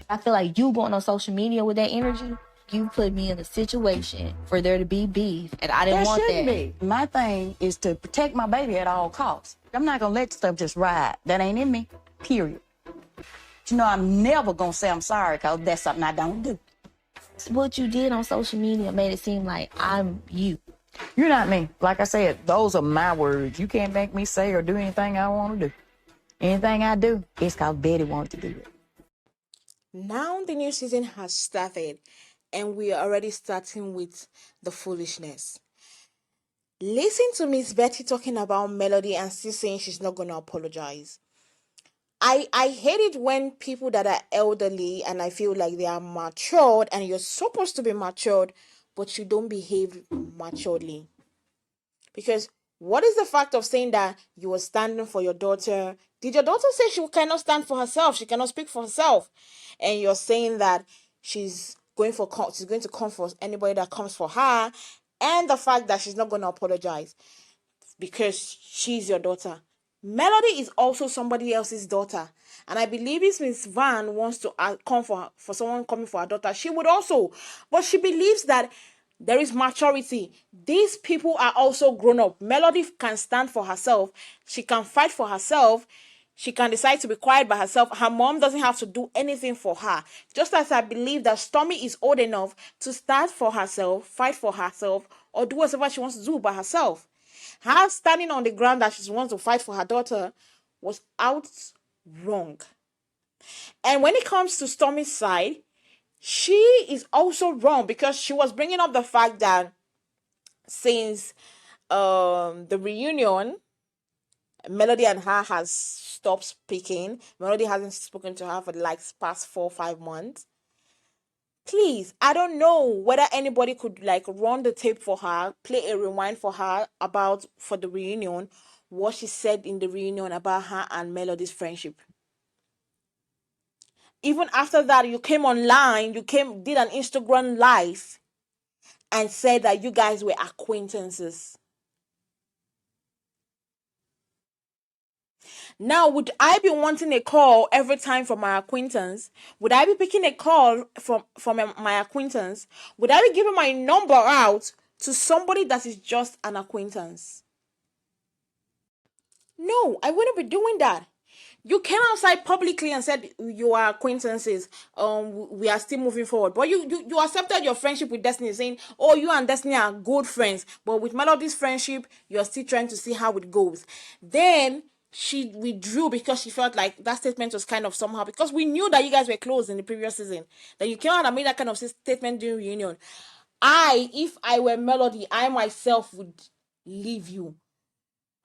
I feel like you going on social media with that energy, you put me in a situation for there to be beef, and I didn't want that. There shouldn't be. My thing is to protect my baby at all costs. I'm not gonna let stuff just ride. That ain't in me, period. You know, I'm never gonna say I'm sorry, because that's something I don't do. What you did on social media made it seem like I'm you. You're not me. Like I said, those are my words. You can't make me say or do anything I want to do. Anything I do, it's because Betty wanted to do it. Now the new season has started, and we are already starting with the foolishness. Listen to Miss Betty talking about Melody and still saying she's not going to apologize. I hate it when people that are elderly and I feel like they are matured and you're supposed to be matured, but you don't behave maturely. Because what is the fact of saying that you were standing for your daughter? Did your daughter say she cannot stand for herself? She cannot speak for herself. And you're saying that she's going to come for anybody that comes for her, and the fact that she's not going to apologize because she's your daughter. Melody is also somebody else's daughter. And I believe if Miss Van wants to come for someone coming for her daughter, she would also. But she believes that there is maturity. These people are also grown up. Melody can stand for herself. She can fight for herself. She can decide to be quiet by herself. Her mom doesn't have to do anything for her. Just as I believe that Stormi is old enough to stand for herself, fight for herself, or do whatever she wants to do by herself. Her standing on the ground that she wants to fight for her daughter was out wrong. And when it comes to Stormi's side, she is also wrong because she was bringing up the fact that since the reunion, Melody and her has stopped speaking. Melody hasn't spoken to her for the past 4 or 5 months. Please, I don't know whether anybody could run the tape for her, play a rewind for her for the reunion, what she said in the reunion about her and Melody's friendship. Even after that, you came online, did an Instagram live and said that you guys were acquaintances. Now, would I be wanting a call every time from my acquaintance? Would I be picking a call from my acquaintance? Would I be giving my number out to somebody that is just an acquaintance? No, I wouldn't be doing that. You came outside publicly and said you are acquaintances. We are still moving forward. But you accepted your friendship with Destiny, saying, oh, you and Destiny are good friends. But with Melody's friendship, you are still trying to see how it goes. Then she withdrew because she felt like that statement was kind of somehow, because we knew that you guys were close in the previous season. That you came out and made that kind of statement during reunion. If I were Melody, I myself would leave you.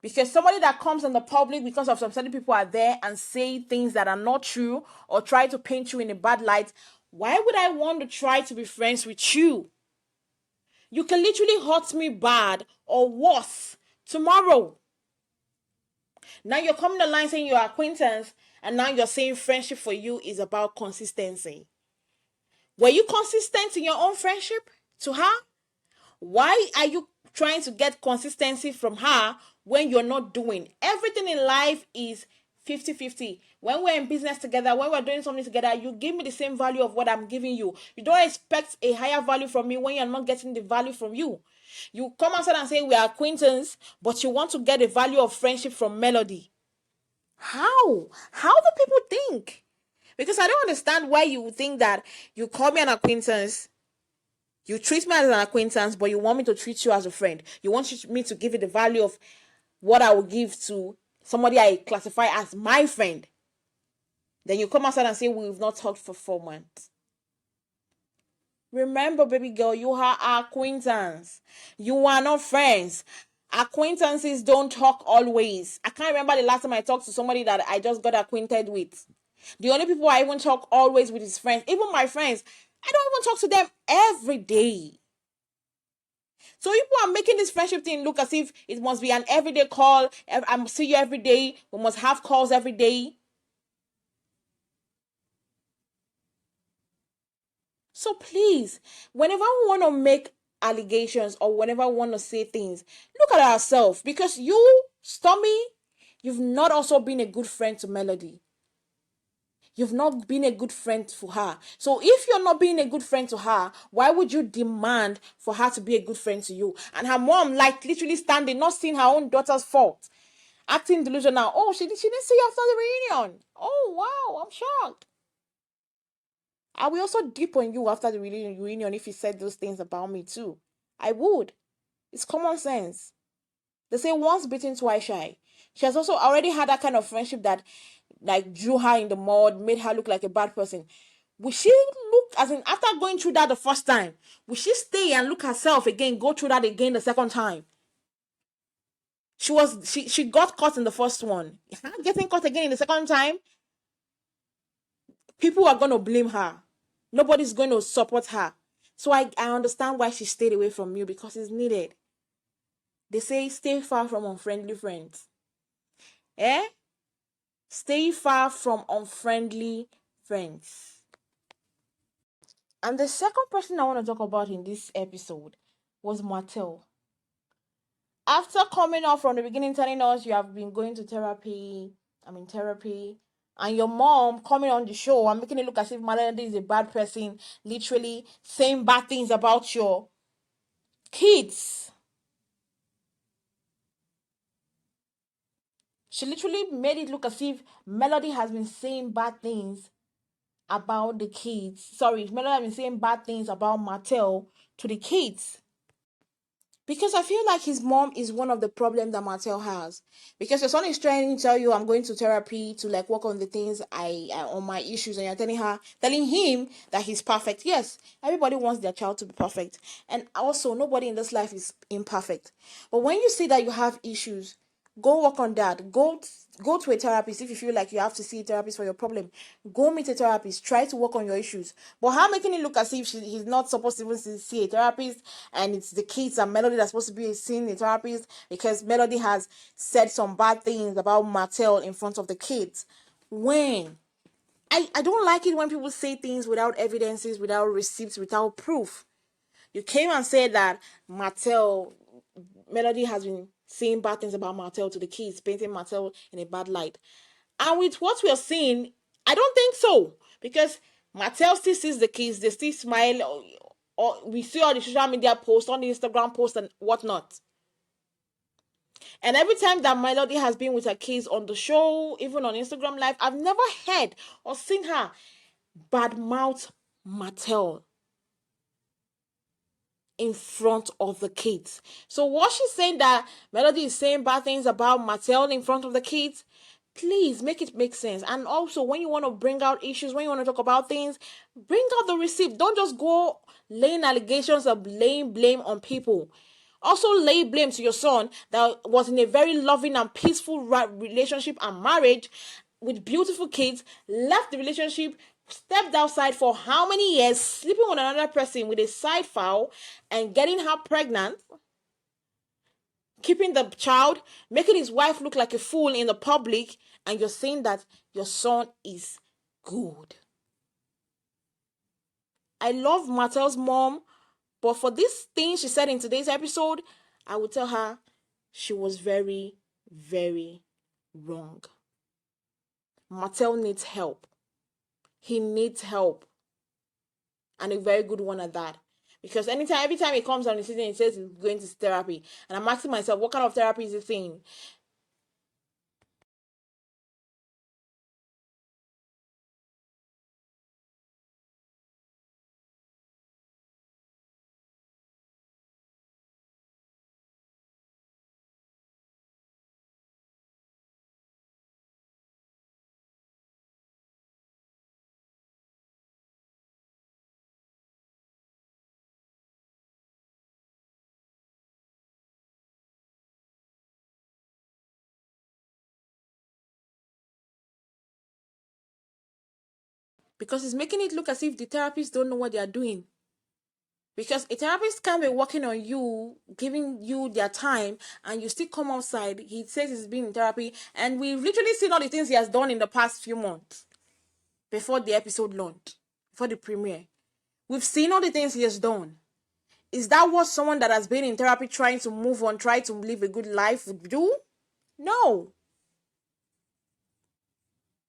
Because somebody that comes in the public because of some certain people are there and say things that are not true or try to paint you in a bad light, why would I want to try to be friends with you? You can literally hurt me bad or worse tomorrow. Now you're coming online saying you're acquaintance, and now you're saying friendship for you is about consistency. Were you consistent in your own friendship to her? Why are you trying to get consistency from her when you're not doing? Everything in life is 50-50. When we're in business together, when we're doing something together, you give me the same value of what I'm giving you. You don't expect a higher value from me when you're not getting the value from you. You come outside and say we are acquaintance, but you want to get the value of friendship from Melody. How? How do people think? Because I don't understand why you think that you call me an acquaintance, you treat me as an acquaintance, but you want me to treat you as a friend. You want me to give you the value of what I will give to somebody I classify as my friend. Then you come outside and say we've not talked for 4 months. Remember, baby girl, you are acquaintance. You are not friends. Acquaintances don't talk always. I can't remember the last time I talked to somebody that I just got acquainted with. The only people I even talk always with is friends. Even my friends, I don't even talk to them every day. So people are making this friendship thing look as if it must be an everyday call. I see you every day. We must have calls every day. So please, whenever we want to make allegations or whenever we want to say things, look at ourselves. Because you, Stormi, you've not also been a good friend to Melody. You've not been a good friend to her. So if you're not being a good friend to her, why would you demand for her to be a good friend to you? And her mom, like, literally standing, not seeing her own daughter's fault, acting delusional. Oh, she didn't see you after the reunion. Oh, wow, I'm shocked. I will also dip on you after the reunion if you said those things about me too. I would. It's common sense. They say once bitten, twice shy. She has also already had that kind of friendship that, like, drew her in the mud, made her look like a bad person. Will she look, as in, after going through that the first time, will she stay and look herself again, go through that again the second time? She got caught in the first one. Her getting caught again in the second time, people are going to blame her. Nobody's going to support her. So I understand why she stayed away from you, because it's needed. They say stay far from unfriendly friends. Stay far from unfriendly friends. And the second person I want to talk about in this episode was Martell. After coming off from the beginning telling us you have been going to therapy, I'm in therapy, and your mom coming on the show and making it look as if Melody is a bad person, literally saying bad things about your kids. She literally made it look as if Melody has been saying bad things about the kids. Sorry, Melody has been saying bad things about Martell to the kids. Because I feel like his mom is one of the problems that Martell has. Because your son is trying to tell you, I'm going to therapy to, like, work on the things on my issues, and you're telling him that he's perfect. Yes, everybody wants their child to be perfect. And also, nobody in this life is imperfect. But when you see that you have issues, go work on that. Go to a therapist if you feel like you have to see a therapist for your problem. Go meet a therapist. Try to work on your issues. But how making it look as if he's not supposed to even see a therapist, and it's the kids and Melody that's supposed to be seeing a therapist because Melody has said some bad things about Martell in front of the kids. When? I don't like it when people say things without evidences, without receipts, without proof. You came and said that Melody has been saying bad things about Martell to the kids, painting Martell in a bad light. And with what we are seeing, I don't think so. Because Martell still sees the kids, they still smile, or we see all the social media posts, on the Instagram posts and whatnot. And every time that Melody has been with her kids on the show, even on Instagram Live, I've never heard or seen her badmouth Martell in front of the kids. So what she's saying, that Melody is saying bad things about Martell in front of the kids, please make it make sense. And also, when you want to bring out issues, when you want to talk about things, bring out the receipt. Don't just go laying allegations of blame on people. Also lay blame to your son that was in a very loving and peaceful relationship and marriage with beautiful kids, left the relationship, stepped outside for how many years, sleeping with another person with a side foul and getting her pregnant, keeping the child, making his wife look like a fool in the public, and you're saying that your son is good. I love Martell's mom, but for this thing she said in today's episode, I would tell her she was very, very wrong. Martell needs help. He needs help. And a very good one at that. Because every time he comes on the season, he says he's going to therapy. And I'm asking myself, what kind of therapy is he saying? Because it's making it look as if the therapists don't know what they are doing. Because a therapist can be working on you, giving you their time, and you still come outside. He says he's been in therapy, and we've literally seen all the things he has done in the past few months before the episode launched, before the premiere. We've seen all the things he has done. Is that what someone that has been in therapy trying to move on, try to live a good life would do? No.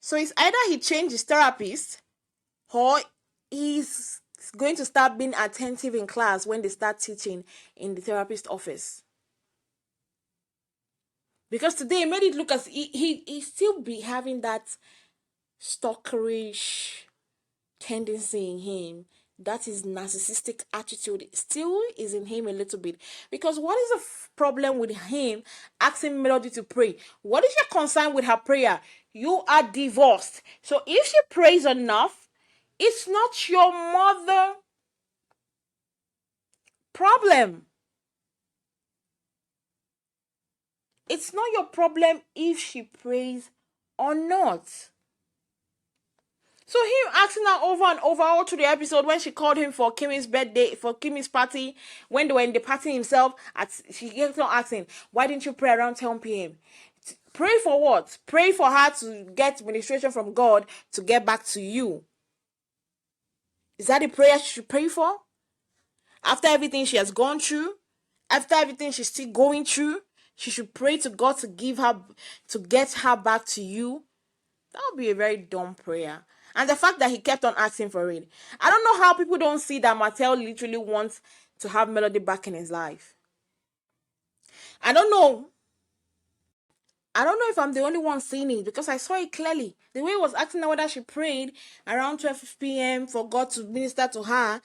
So it's either he changed his therapist or he's going to start being attentive in class when they start teaching in the therapist office. Because today it made it look as he still be having that stalkerish tendency in him. That is narcissistic attitude still is in him a little bit. Because what is the problem with him asking Melody to pray? What is your concern with her prayer? You are divorced. So if she prays enough, it's not your mother problem. It's not your problem if she prays or not. So him asking her over and over all through the episode when she called him for Kimmy's birthday, for Kimmy's party, when they were in the party himself, she kept on asking, why didn't you pray around 10 p.m.? Pray for what? Pray for her to get ministration from God to get back to you. Is that the prayer she should pray for? After everything she has gone through, after everything she's still going through, she should pray to God to get her back to you. That would be a very dumb prayer. And the fact that he kept on asking for it. I don't know how people don't see that Martell literally wants to have Melody back in his life. I don't know. I don't know if I'm the only one seeing it because I saw it clearly. The way he was asking her whether she prayed around 12 p.m. for God to minister to her.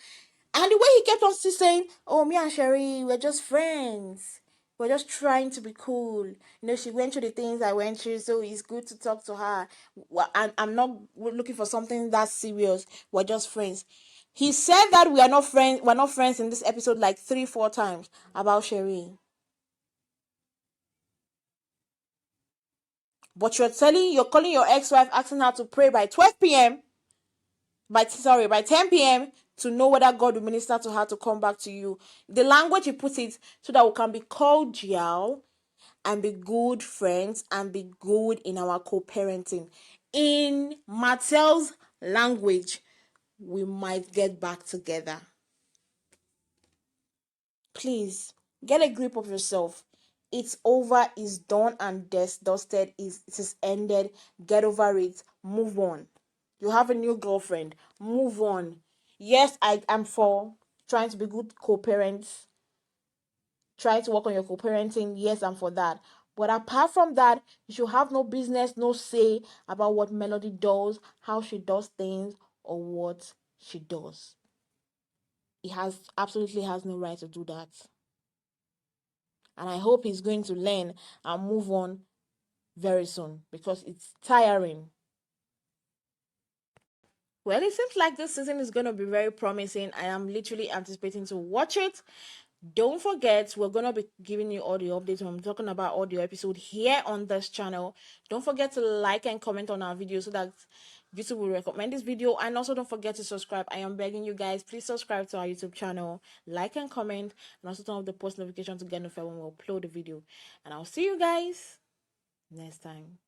And the way he kept on still saying, oh, me and Sherry, we're just friends. We're just trying to be cool. She went through the things I went through, so it's good to talk to her. I'm not looking for something that serious. We're just friends. He said that we are not friends. We're not friends in this episode like 3-4 times about Sherry. But you're calling your ex-wife, asking her to pray by 12 p.m. by 10 p.m. to know whether God will minister to her to come back to you. The language he puts it so that we can be cordial and be good friends and be good in our co-parenting. In Martell's language, we might get back together. Please, get a grip of yourself. It's over, it's done and dusted, it is ended. Get over it, move on. You have a new girlfriend, move on. Yes, I am for trying to be good co-parents. Try to work on your co-parenting. Yes, I'm for that. But apart from that, you should have no business, no say about what Melody does, how she does things, or what she does. He absolutely has no right to do that. And I hope he's going to learn and move on very soon because it's tiring. Well, it seems like this season is going to be very promising. I am literally anticipating to watch it. Don't forget, we're going to be giving you all the updates when I'm talking about audio episode here on this channel. Don't forget to like and comment on our video so that YouTube will recommend this video. And also don't forget to subscribe. I am begging you guys, please subscribe to our YouTube channel, like and comment, and also turn on the post notification to get notified when we upload the video. And I'll see you guys next time.